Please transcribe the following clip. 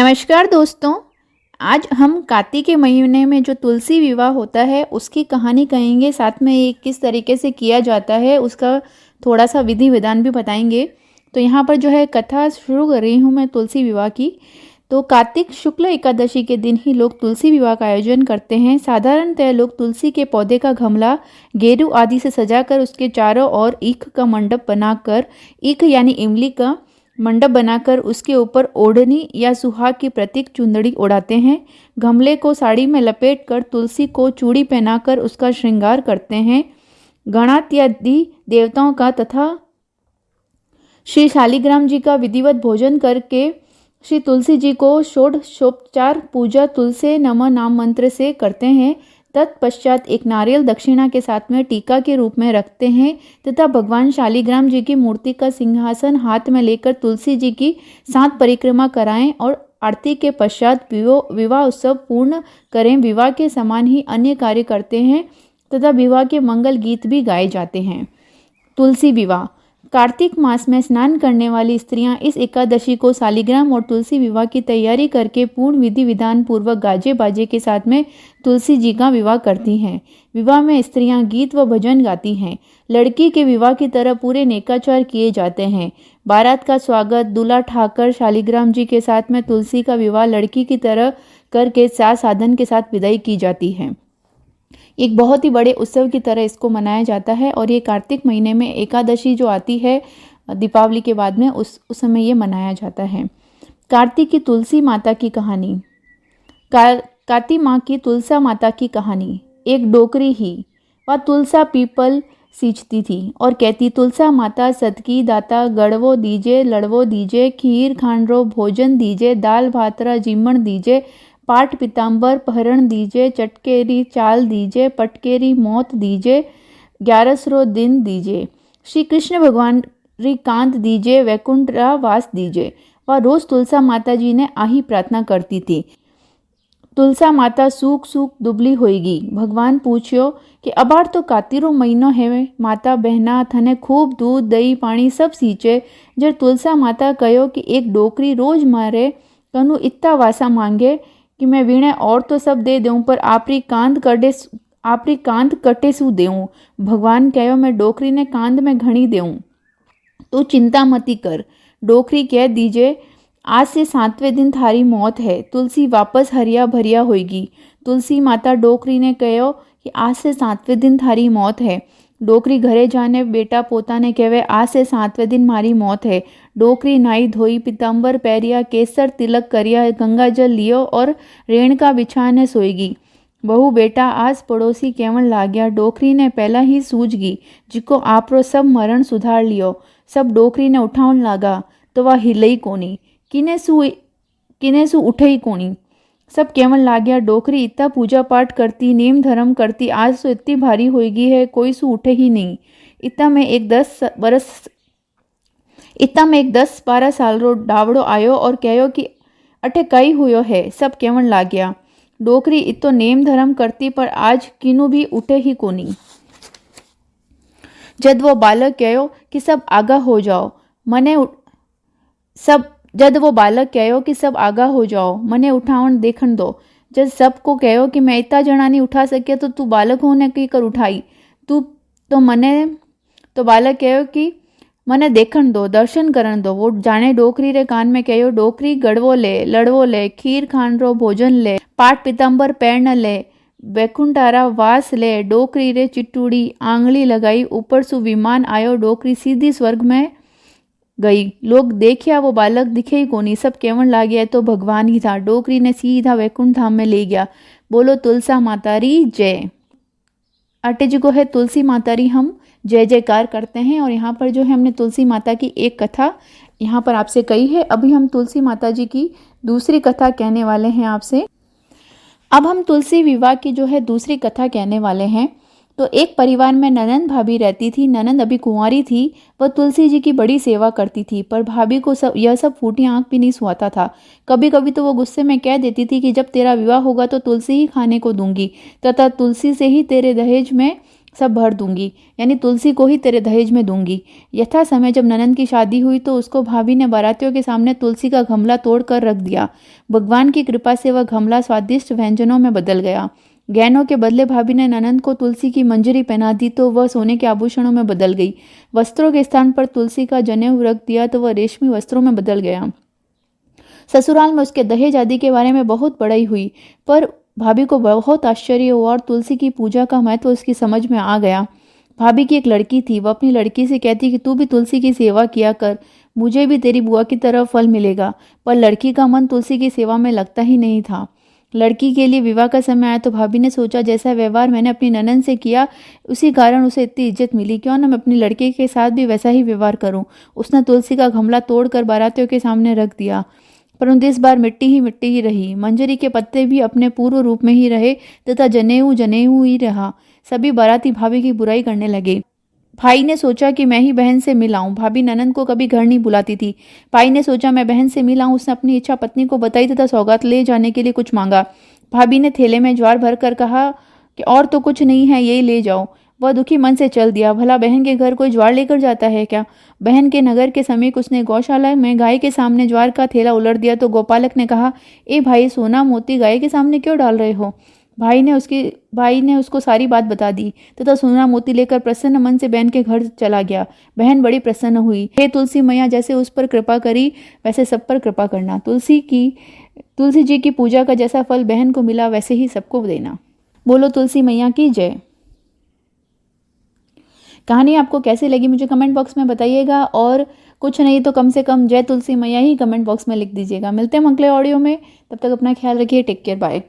नमस्कार दोस्तों। आज हम कार्तिक के महीने में जो तुलसी विवाह होता है उसकी कहानी कहेंगे, साथ में ये किस तरीके से किया जाता है उसका थोड़ा सा विधि विधान भी बताएंगे। तो यहाँ पर जो है कथा शुरू कर रही हूँ मैं तुलसी विवाह की। तो कार्तिक शुक्ल एकादशी के दिन ही लोग तुलसी विवाह का आयोजन करते हैं। साधारणतः लोग तुलसी के पौधे का गमला गेरू आदि से सजाकर उसके चारों ओर ईख का मंडप बनाकर, ईख यानी इमली का मंडप बनाकर उसके ऊपर ओढ़नी या सुहाग की प्रतीक चुंदड़ी ओढ़ाते हैं। गमले को साड़ी में लपेटकर तुलसी को चूड़ी पहनाकर उसका श्रृंगार करते हैं। गणात्यादि देवताओं का तथा श्री शालिग्राम जी का विधिवत भोजन करके श्री तुलसी जी को षोडशोपचार पूजा तुलसी नमः नाम मंत्र से करते हैं। तत्पश्चात एक नारियल दक्षिणा के साथ में टीका के रूप में रखते हैं तथा भगवान शालिग्राम जी की मूर्ति का सिंहासन हाथ में लेकर तुलसी जी की 7 परिक्रमा कराएं और आरती के पश्चात विवाह उत्सव पूर्ण करें। विवाह के समान ही अन्य कार्य करते हैं तथा विवाह के मंगल गीत भी गाए जाते हैं। तुलसी विवाह। कार्तिक मास में स्नान करने वाली स्त्रियां इस एकादशी को शालिग्राम और तुलसी विवाह की तैयारी करके पूर्ण विधि विधान पूर्वक गाजे बाजे के साथ में तुलसी जी का विवाह करती हैं। विवाह में स्त्रियां गीत व भजन गाती हैं। लड़की के विवाह की तरह पूरे नेकाचार किए जाते हैं। बारात का स्वागत दूल्हा ठाकर शालिग्राम जी के साथ में तुलसी का विवाह लड़की की तरह करके साज साधन के साथ विदाई की जाती है। एक बहुत ही बड़े उत्सव की तरह इसको मनाया जाता है और ये कार्तिक महीने में एकादशी जो आती है दीपावली के बाद में उस समय ये मनाया जाता है। कार्तिक की तुलसी माता की कहानी। कार्तिक माँ की तुलसा माता की कहानी। एक डोकरी ही वह तुलसा पीपल सींचती थी और कहती, तुलसा माता सदकी दाता गड़वो दीजे लड़वो दीजे, खीर खांडरो भोजन दीजे, दाल भातरा जीमण दीजे, पाट पीताम्बर पहरण दीजे, चटकेरी चाल दीजे, पटकेरी मौत दीजे, 1100 दिन दीजे, श्री कृष्ण भगवान री कांत दीजे, वैकुंठरा वास दीजे। वह रोज तुलसा माता जी ने आही प्रार्थना करती थी। तुलसा माता सूख सूख दुबली होएगी। भगवान पूछ्यो कि अबार तो कातिरो महीनो है माता बहना, थने खूब दूध दही पानी सब सींचे। जब तुलसा माता कहो कि एक डोकरी रोज मारे कनु इतना वासा मांगे कि मैं वीणे और तो सब दे दूं पर आपरी कांद कटे सु देऊं। भगवान कहो मैं डोकरी ने कांद में घणी देऊं, तू चिंता मती कर। डोकरी कह दीजे आज से 7वें दिन थारी मौत है, तुलसी वापस हरिया भरिया होगी। तुलसी माता डोकरी ने कहो कि आज से 7वें दिन थारी मौत है। डोकरी घरे जाने बेटा पोता ने कहवे आज से 7वें दिन मारी मौत है। डोकरी नाई धोई पीताम्बर पैरिया केसर तिलक करिया गंगा जल लियो और रेणका बिछाने सोएगी। बहू बेटा आज पड़ोसी केवण लाग्या। डोकरी ने पहला ही सूझ गई जिको आपरो सब मरण सुधार लियो। सब डोकरी ने उठावन लागा तो वह हिलई कोनी, किने सु उठई कोनी। सब केवल लाग्या डोकरी इतना पूजा पाठ करती नेम धर्म करती आज तो इतनी भारी होगी है कोई सु उठे ही नहीं। इतना में एक 10-12 साल रो डावड़ो आयो और कहो कि अठे कई हुयो है। सब केवल लाग्या डोकरी इतो नेम धर्म करती पर आज किनु भी उठे ही कोनी। जद वो बालक कहो कि सब आगा हो जाओ मने उठावन देखन दो। जब सबको कहो कि मैं इतना जना नहीं उठा सकिया तो तू बालक होने की कर उठाई, तू तो बालक कहो कि मने देखन दो दर्शन करन दो। वो जाने डोकरी रे कान में कहो डोकरी गड़वो ले लड़वो ले, खीर खांडरो भोजन ले, पाट पीताम्बर पैरण ले, वैकुंठारा वास ले। डोकरी रे चिट्टूड़ी आंगली लगाई, ऊपर सु विमान आयो। डोकरी सीधी स्वर्ग में गई। लोग देखिया वो बालक दिखे ही कोनी। सब केवल लाग्या तो भगवान ही था। डोकरी ने सीधा वैकुंठ धाम में ले गया। बोलो तुलसा माता री जय। अटे जी को है तुलसी माता री हम जय जयकार करते हैं। और यहाँ पर जो है हमने तुलसी माता की एक कथा यहाँ पर आपसे कही है। अभी हम तुलसी माता जी की दूसरी कथा कहने वाले हैं आपसे। अब हम तुलसी विवाह की जो है दूसरी कथा कहने वाले हैं। तो एक परिवार में ननंद भाभी रहती थी। ननंद अभी कुंवारी थी। वह तुलसी जी की बड़ी सेवा करती थी पर भाभी को यह सब फूटी आंख भी नहीं सुहाता था। कभी कभी तो वो गुस्से में कह देती थी कि जब तेरा विवाह होगा तो तुलसी ही खाने को दूंगी तथा तुलसी से ही तेरे दहेज में सब भर दूंगी, यानी तुलसी को ही तेरे दहेज में दूंगी। यथा समय जब ननंद की शादी हुई तो उसको भाभी ने बारातियों के सामने तुलसी का गमला तोड़ कर रख दिया। भगवान की कृपा से वह गमला स्वादिष्ट व्यंजनों में बदल गया। गहनों के बदले भाभी ने ननंद को तुलसी की मंजरी पहना दी तो वह सोने के आभूषणों में बदल गई। वस्त्रों के स्थान पर तुलसी का जनेऊ रख दिया तो वह रेशमी वस्त्रों में बदल गया। ससुराल में उसके दहेज आदि के बारे में बहुत बड़ाई हुई, पर भाभी को बहुत आश्चर्य हुआ और तुलसी की पूजा का महत्व उसकी समझ में आ गया। भाभी की एक लड़की थी, वह अपनी लड़की से कहती कि तू भी तुलसी की सेवा किया कर, मुझे भी तेरी बुआ की तरह फल मिलेगा। पर लड़की का मन तुलसी की सेवा में लगता ही नहीं था। लड़की के लिए विवाह का समय आया तो भाभी ने सोचा जैसा व्यवहार मैंने अपनी ननंद से किया उसी कारण उसे इतनी इज्जत मिली, क्यों ना मैं अपनी लड़के के साथ भी वैसा ही व्यवहार करूं। उसने तुलसी का गमला तोड़कर बारातियों के सामने रख दिया, परंतु इस बार मिट्टी ही रही। मंजरी के पत्ते भी अपने पूर्व रूप में ही रहे तथा जनेऊ जनेऊ ही रहा। सभी बाराती भाभी की बुराई करने लगे। भाई ने सोचा कि मैं ही बहन से मिल आऊं। भाभी ननंद को कभी घर नहीं बुलाती थी। भाई ने सोचा मैं बहन से मिल आऊं। उसने अपनी इच्छा पत्नी को बताई तथा सौगात ले जाने के लिए कुछ मांगा। भाभी ने थैले में ज्वार भरकर कहा कि और तो कुछ नहीं है, यही ले जाओ। वह दुखी मन से चल दिया। भला बहन के घर कोई ज्वार लेकर जाता है क्या? बहन के नगर के समीप उसने गौशाला में गाय के सामने ज्वार का थैला उलट दिया तो गोपालक ने कहा, ए भाई, सोना मोती गाय के सामने क्यों डाल रहे हो? भाई ने उसको सारी बात बता दी तथा सोना मोती लेकर प्रसन्न मन से बहन के घर चला गया। बहन बड़ी प्रसन्न हुई। हे तुलसी मैया, जैसे उस पर कृपा करी वैसे सब पर कृपा करना। तुलसी जी की पूजा का जैसा फल बहन को मिला वैसे ही सबको देना। बोलो तुलसी मैया की जय। कहानी आपको कैसी लगी मुझे कमेंट बॉक्स में बताइएगा, और कुछ नहीं तो कम से कम जय तुलसी मैया ही कमेंट बॉक्स में लिख दीजिएगा। मिलते हैं अगले ऑडियो में, तब तक अपना ख्याल रखिए। Take care, bye.